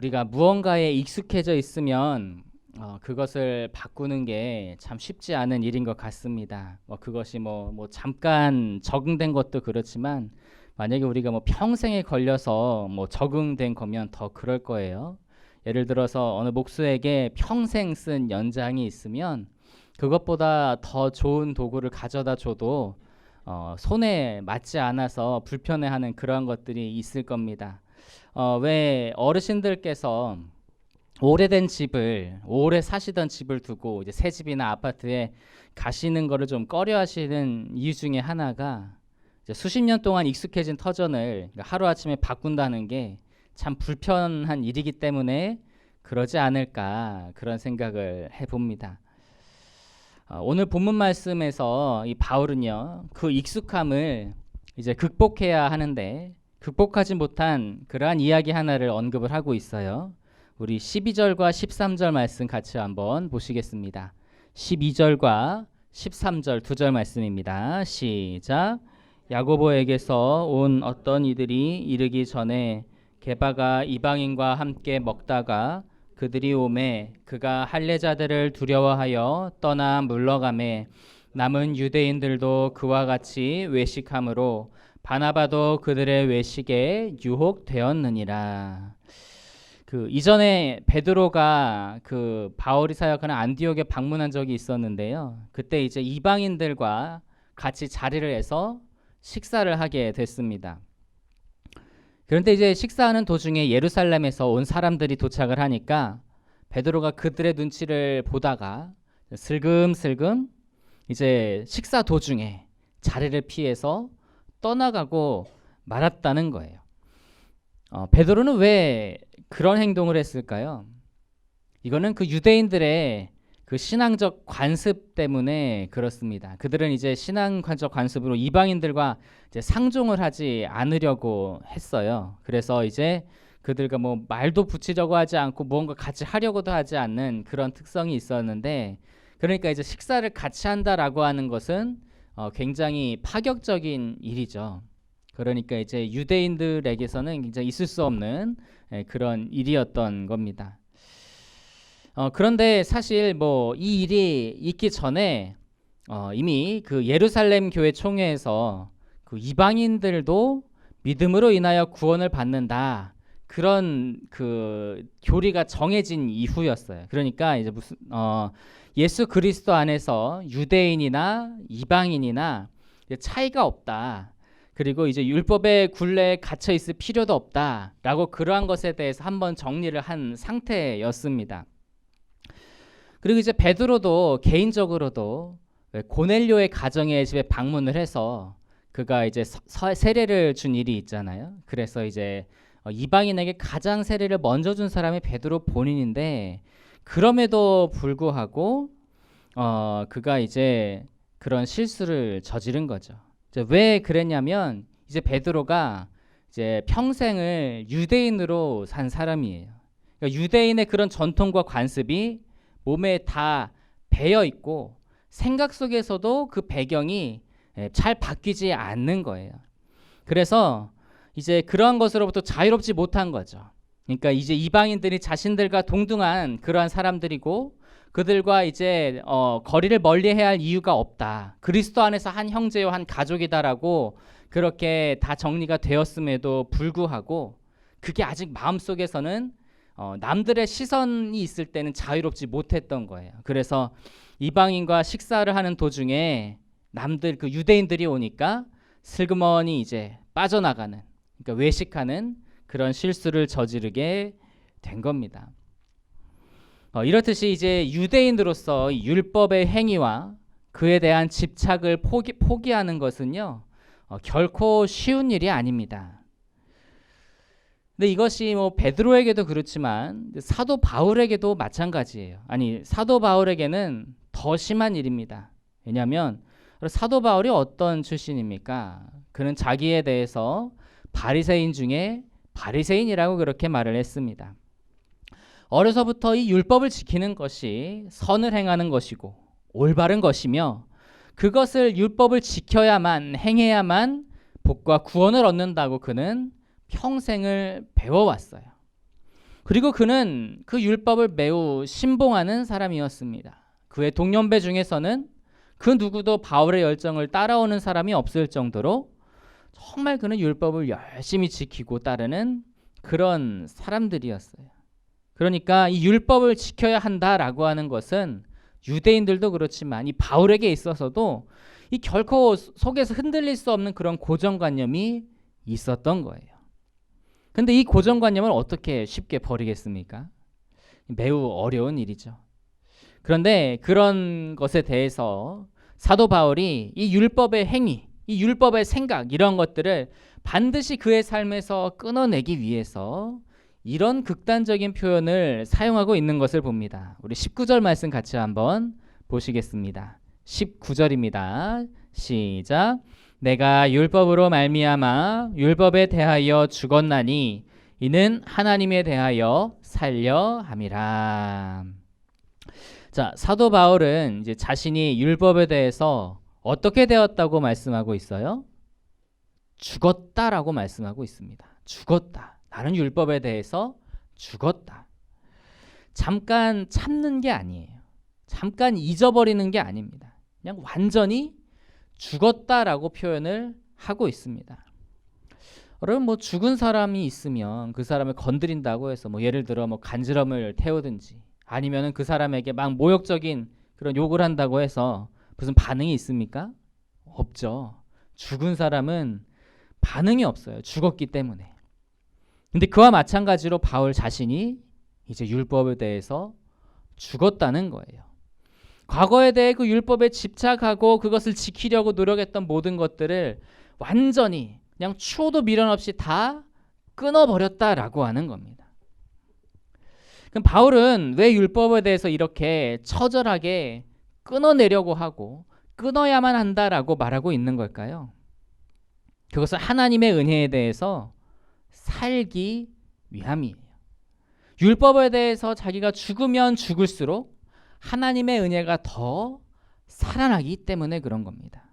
우리가 무언가에 익숙해져 있으면 그것을 바꾸는 게 참 쉽지 않은 일인 것 같습니다. 그것이 잠깐 적응된 것도 그렇지만 만약에 우리가 평생에 걸려서 적응된 거면 더 그럴 거예요. 예를 들어서 어느 목수에게 평생 쓴 연장이 있으면 그것보다 더 좋은 도구를 가져다 줘도 손에 맞지 않아서 불편해하는 그런 것들이 있을 겁니다. 왜 어르신들께서 오래된 집을 오래 사시던 집을 두고 이제 새 집이나 아파트에 가시는 거를 좀 꺼려하시는 이유 중에 하나가 이제 수십 년 동안 익숙해진 터전을 하루아침에 바꾼다는 게 참 불편한 일이기 때문에 그러지 않을까 그런 생각을 해봅니다. 오늘 본문 말씀에서 이 바울은요 그 익숙함을 이제 극복해야 하는데 극복하지 못한 그러한 이야기 하나를 언급을 하고 있어요. 우리 12절과 13절 말씀 같이 한번 보시겠습니다. 12절과 13절 두 절 말씀입니다. 시작. 야고보에게서 온 어떤 이들이 이르기 전에 게바가 이방인과 함께 먹다가 그들이 오매 그가 할례자들을 두려워하여 떠나 물러가매 남은 유대인들도 그와 같이 외식함으로 바나바도 그들의 외식에 유혹되었느니라. 이전에 베드로가 바울이 사역하는 안디옥에 방문한 적이 있었는데요. 그때 이제 이방인들과 같이 자리를 해서 식사를 하게 됐습니다. 그런데 이제 식사하는 도중에 예루살렘에서 온 사람들이 도착을 하니까 베드로가 그들의 눈치를 보다가 슬금슬금 이제 식사 도중에 자리를 피해서 떠나가고 말았다는 거예요. 베드로는 왜 그런 행동을 했을까요? 이거는 그 유대인들의 그 신앙적 관습 때문에 그렇습니다. 그들은 이제 신앙적 관습으로 이방인들과 이제 상종을 하지 않으려고 했어요. 그래서 이제 그들과 말도 붙이려고 하지 않고 무언가 같이 하려고도 하지 않는 그런 특성이 있었는데, 그러니까 이제 식사를 같이 한다라고 하는 것은 굉장히 파격적인 일이죠. 그러니까 이제 유대인들에게서는 굉장히 있을 수 없는 그런 일이었던 겁니다. 그런데 사실 이 일이 있기 전에 이미 그 예루살렘 교회 총회에서 그 이방인들도 믿음으로 인하여 구원을 받는다, 그런 그 교리가 정해진 이후였어요. 그러니까 이제 예수 그리스도 안에서 유대인이나 이방인이나 차이가 없다. 그리고 이제 율법의 굴레에 갇혀 있을 필요도 없다라고 그러한 것에 대해서 한번 정리를 한 상태였습니다. 그리고 이제 베드로도 개인적으로도 고넬료의 가정에 집에 방문을 해서 그가 이제 세례를 준 일이 있잖아요. 그래서 이제 이방인에게 가장 세례를 먼저 준 사람이 베드로 본인인데, 그럼에도 불구하고 그가 이제 그런 실수를 저지른 거죠. 이제 왜 그랬냐면 이제 베드로가 이제 평생을 유대인으로 산 사람이에요. 그러니까 유대인의 그런 전통과 관습이 몸에 다 배어 있고 생각 속에서도 그 배경이 잘 바뀌지 않는 거예요. 그래서 이제 그러한 것으로부터 자유롭지 못한 거죠. 그러니까 이제 이방인들이 자신들과 동등한 그러한 사람들이고 그들과 이제 거리를 멀리해야 할 이유가 없다. 그리스도 안에서 한 형제요 한 가족이다라고 그렇게 다 정리가 되었음에도 불구하고 그게 아직 마음속에서는 남들의 시선이 있을 때는 자유롭지 못했던 거예요. 그래서 이방인과 식사를 하는 도중에 남들 그 유대인들이 오니까 슬그머니 이제 빠져나가는, 그러니까 외식하는 그런 실수를 저지르게 된 겁니다. 이렇듯이 이제 유대인으로서 율법의 행위와 그에 대한 집착을 포기하는 것은요 결코 쉬운 일이 아닙니다. 근데 이것이 베드로에게도 그렇지만 사도 바울에게도 마찬가지예요. 아니, 사도 바울에게는 더 심한 일입니다. 왜냐하면 사도 바울이 어떤 출신입니까? 그는 자기에 대해서 바리새인 중에 바리새인이라고 그렇게 말을 했습니다. 어려서부터 이 율법을 지키는 것이 선을 행하는 것이고 올바른 것이며 그것을 율법을 지켜야만, 행해야만 복과 구원을 얻는다고 그는 평생을 배워왔어요. 그리고 그는 그 율법을 매우 신봉하는 사람이었습니다. 그의 동년배 중에서는 그 누구도 바울의 열정을 따라오는 사람이 없을 정도로 정말 그는 율법을 열심히 지키고 따르는 그런 사람들이었어요. 그러니까 이 율법을 지켜야 한다라고 하는 것은 유대인들도 그렇지만 이 바울에게 있어서도 이 결코 속에서 흔들릴 수 없는 그런 고정관념이 있었던 거예요. 근데 이 고정관념을 어떻게 쉽게 버리겠습니까? 매우 어려운 일이죠. 그런데 그런 것에 대해서 사도 바울이 이 율법의 행위, 이 율법의 생각 이런 것들을 반드시 그의 삶에서 끊어내기 위해서 이런 극단적인 표현을 사용하고 있는 것을 봅니다. 우리 19절 말씀 같이 한번 보시겠습니다. 19절입니다. 시작. 내가 율법으로 말미암아 율법에 대하여 죽었나니 이는 하나님에 대하여 살려 함이라. 자, 사도 바울은 이제 자신이 율법에 대해서 어떻게 되었다고 말씀하고 있어요? 죽었다라고 말씀하고 있습니다. 죽었다. 나는 율법에 대해서 죽었다. 잠깐 참는 게 아니에요. 잠깐 잊어버리는 게 아닙니다. 그냥 완전히 죽었다라고 표현을 하고 있습니다. 여러분 뭐 죽은 사람이 있으면 그 사람을 건드린다고 해서 뭐 예를 들어 뭐 간지럼을 태우든지 아니면은 그 사람에게 막 모욕적인 그런 욕을 한다고 해서 무슨 반응이 있습니까? 없죠. 죽은 사람은 반응이 없어요. 죽었기 때문에. 근데 그와 마찬가지로 바울 자신이 이제 율법에 대해서 죽었다는 거예요. 과거에 대해 그 율법에 집착하고 그것을 지키려고 노력했던 모든 것들을 완전히 그냥 추호도 미련 없이 다 끊어버렸다라고 하는 겁니다. 그럼 바울은 왜 율법에 대해서 이렇게 처절하게 끊어내려고 하고 끊어야만 한다라고 말하고 있는 걸까요? 그것은 하나님의 은혜에 대해서 살기 위함이에요. 율법에 대해서 자기가 죽으면 죽을수록 하나님의 은혜가 더 살아나기 때문에 그런 겁니다.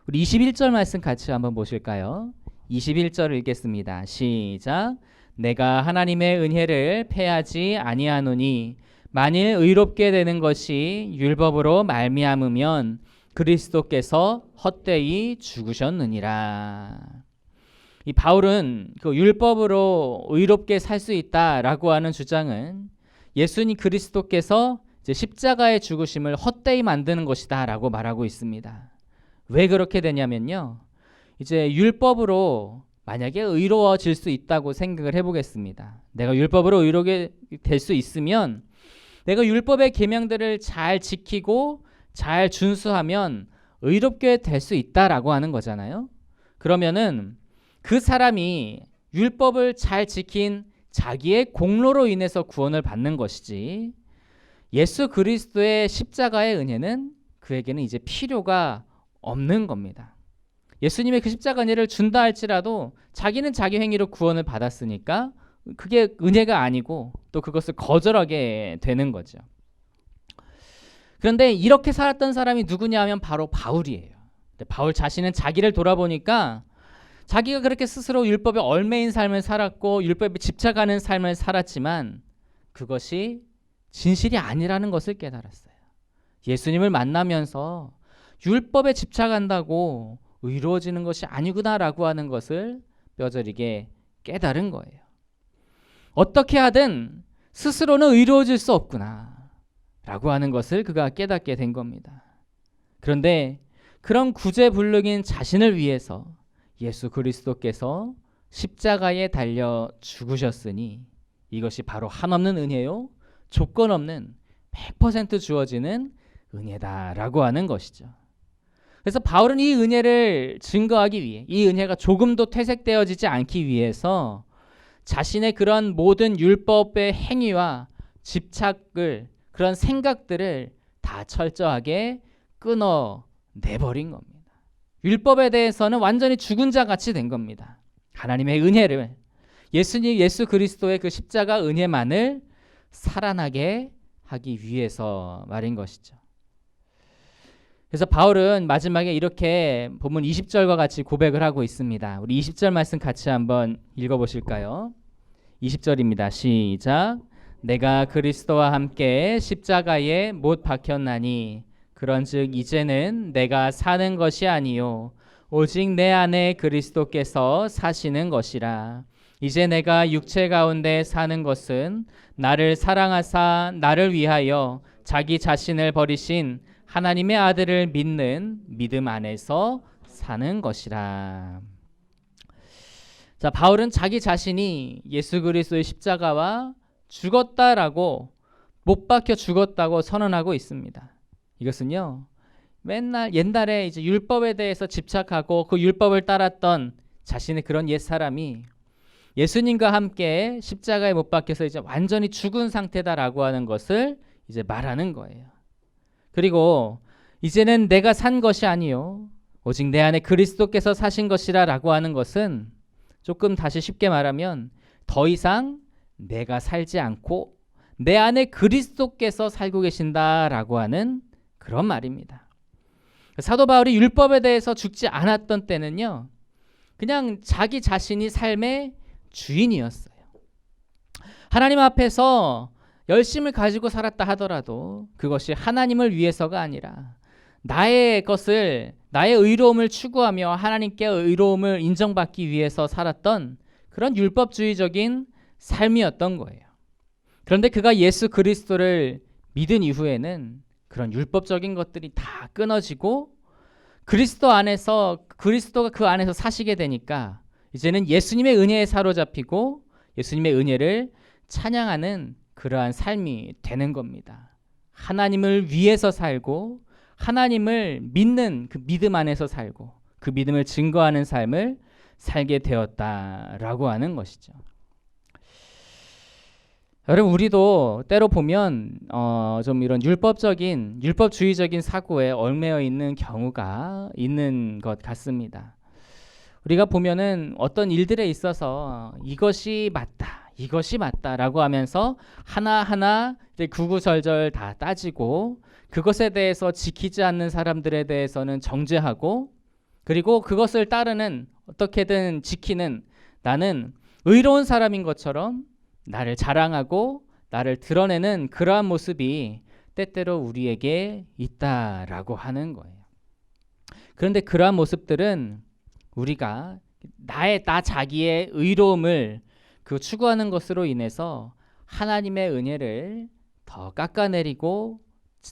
우리 21절 말씀 같이 한번 보실까요? 21절 읽겠습니다. 시작. 내가 하나님의 은혜를 패하지 아니하노니 만일 의롭게 되는 것이 율법으로 말미암으면 그리스도께서 헛되이 죽으셨느니라. 이 바울은 그 율법으로 의롭게 살 수 있다라고 하는 주장은 예수님 그리스도께서 이제 십자가의 죽으심을 헛되이 만드는 것이다라고 말하고 있습니다. 왜 그렇게 되냐면요. 이제 율법으로 만약에 의로워질 수 있다고 생각을 해보겠습니다. 내가 율법으로 의롭게 될 수 있으면 내가 율법의 계명들을 잘 지키고 잘 준수하면 의롭게 될 수 있다라고 하는 거잖아요. 그러면은 그 사람이 율법을 잘 지킨 자기의 공로로 인해서 구원을 받는 것이지 예수 그리스도의 십자가의 은혜는 그에게는 이제 필요가 없는 겁니다. 예수님의 그 십자가 은혜를 준다 할지라도 자기는 자기 행위로 구원을 받았으니까 그게 은혜가 아니고 또 그것을 거절하게 되는 거죠. 그런데 이렇게 살았던 사람이 누구냐 하면 바로 바울이에요. 바울 자신은 자기를 돌아보니까 자기가 그렇게 스스로 율법에 얽매인 삶을 살았고 율법에 집착하는 삶을 살았지만 그것이 진실이 아니라는 것을 깨달았어요. 예수님을 만나면서 율법에 집착한다고 의로워지는 것이 아니구나라고 하는 것을 뼈저리게 깨달은 거예요. 어떻게 하든 스스로는 의로워질 수 없구나 라고 하는 것을 그가 깨닫게 된 겁니다. 그런데 그런 구제불능인 자신을 위해서 예수 그리스도께서 십자가에 달려 죽으셨으니 이것이 바로 한없는 은혜요 조건 없는 100% 주어지는 은혜다라고 하는 것이죠. 그래서 바울은 이 은혜를 증거하기 위해 이 은혜가 조금도 퇴색되어지지 않기 위해서 자신의 그런 모든 율법의 행위와 집착을 그런 생각들을 다 철저하게 끊어내버린 겁니다. 율법에 대해서는 완전히 죽은 자 같이 된 겁니다. 하나님의 은혜를 예수 그리스도의 그 십자가 은혜만을 살아나게 하기 위해서 말인 것이죠. 그래서 바울은 마지막에 이렇게 본문 20절과 같이 고백을 하고 있습니다. 우리 20절 말씀 같이 한번 읽어보실까요? 20절입니다. 시작. 내가 그리스도와 함께 십자가에 못 박혔나니 그런즉 이제는 내가 사는 것이 아니요 오직 내 안에 그리스도께서 사시는 것이라. 이제 내가 육체 가운데 사는 것은 나를 사랑하사 나를 위하여 자기 자신을 버리신 하나님의 아들을 믿는 믿음 안에서 사는 것이라. 자, 바울은 자기 자신이 예수 그리스도의 십자가와 죽었다라고, 못 박혀 죽었다고 선언하고 있습니다. 이것은요, 맨날 옛날에 이제 율법에 대해서 집착하고 그 율법을 따랐던 자신의 그런 옛 사람이 예수님과 함께 십자가에 못 박혀서 이제 완전히 죽은 상태다라고 하는 것을 이제 말하는 거예요. 그리고 이제는 내가 산 것이 아니요 오직 내 안에 그리스도께서 사신 것이라라고 하는 것은, 조금 다시 쉽게 말하면 더 이상 내가 살지 않고 내 안에 그리스도께서 살고 계신다라고 하는 그런 말입니다. 사도 바울이 율법에 대해서 죽지 않았던 때는요, 그냥 자기 자신이 삶의 주인이었어요. 하나님 앞에서 열심을 가지고 살았다 하더라도 그것이 하나님을 위해서가 아니라 나의 것을, 나의 의로움을 추구하며 하나님께 의로움을 인정받기 위해서 살았던 그런 율법주의적인 삶이었던 거예요. 그런데 그가 예수 그리스도를 믿은 이후에는 그런 율법적인 것들이 다 끊어지고 그리스도 안에서, 그리스도가 그 안에서 사시게 되니까 이제는 예수님의 은혜에 사로잡히고 예수님의 은혜를 찬양하는 그러한 삶이 되는 겁니다. 하나님을 위해서 살고 하나님을 믿는 그 믿음 안에서 살고 그 믿음을 증거하는 삶을 살게 되었다라고 하는 것이죠. 여러분, 우리도 때로 보면 좀 이런 율법주의적인 사고에 얽매여 있는 경우가 있는 것 같습니다. 우리가 보면은 어떤 일들에 있어서 이것이 맞다라고 하면서 하나하나 이제 구구절절 다 따지고 그것에 대해서 지키지 않는 사람들에 대해서는 정죄하고, 그리고 그것을 따르는, 어떻게든 지키는, 나는 의로운 사람인 것처럼 나를 자랑하고 나를 드러내는 그러한 모습이 때때로 우리에게 있다라고 하는 거예요. 그런데 그러한 모습들은 우리가 나 자기의 의로움을 그 추구하는 것으로 인해서 하나님의 은혜를 더 깎아내리고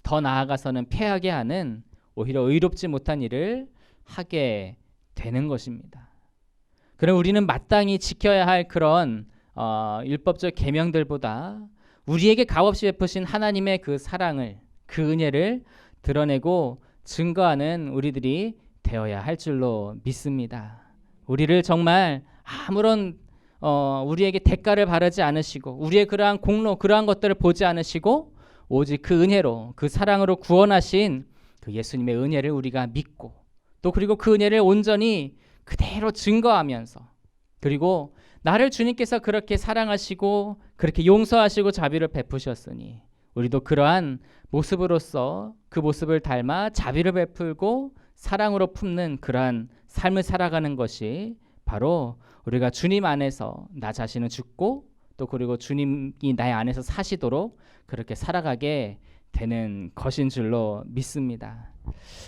더 나아가서는 패하게 하는, 오히려 의롭지 못한 일을 하게 되는 것입니다. 그럼 우리는 마땅히 지켜야 할 그런 율법적 계명들보다 우리에게 값없이 베푸신 하나님의 그 사랑을, 그 은혜를 드러내고 증거하는 우리들이 되어야 할 줄로 믿습니다. 우리를 정말 아무런 우리에게 대가를 바라지 않으시고 우리의 그러한 공로, 그러한 것들을 보지 않으시고 오직 그 은혜로, 그 사랑으로 구원하신 그 예수님의 은혜를 우리가 믿고, 또 그리고 그 은혜를 온전히 그대로 증거하면서, 그리고 나를 주님께서 그렇게 사랑하시고 그렇게 용서하시고 자비를 베푸셨으니 우리도 그러한 모습으로서 그 모습을 닮아 자비를 베풀고 사랑으로 품는 그러한 삶을 살아가는 것이 바로 우리가 주님 안에서 나 자신을 죽고, 또 그리고 주님이 나의 안에서 사시도록 그렇게 살아가게 되는 것인 줄로 믿습니다.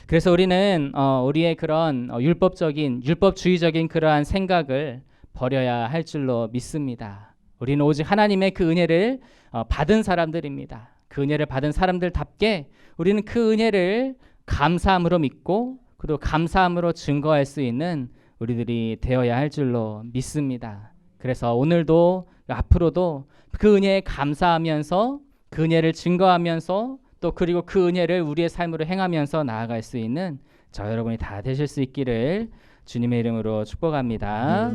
그래서 우리는 우리의 그런 율법주의적인 그러한 생각을 버려야 할 줄로 믿습니다. 우리는 오직 하나님의 그 은혜를 받은 사람들입니다. 그 은혜를 받은 사람들답게 우리는 그 은혜를 감사함으로 믿고 그리고 감사함으로 증거할 수 있는 우리들이 되어야 할 줄로 믿습니다. 그래서 오늘도 앞으로도 그 은혜에 감사하면서 그 은혜를 증거하면서 또 그리고 그 은혜를 우리의 삶으로 행하면서 나아갈 수 있는 저 여러분이 다 되실 수 있기를 주님의 이름으로 축복합니다.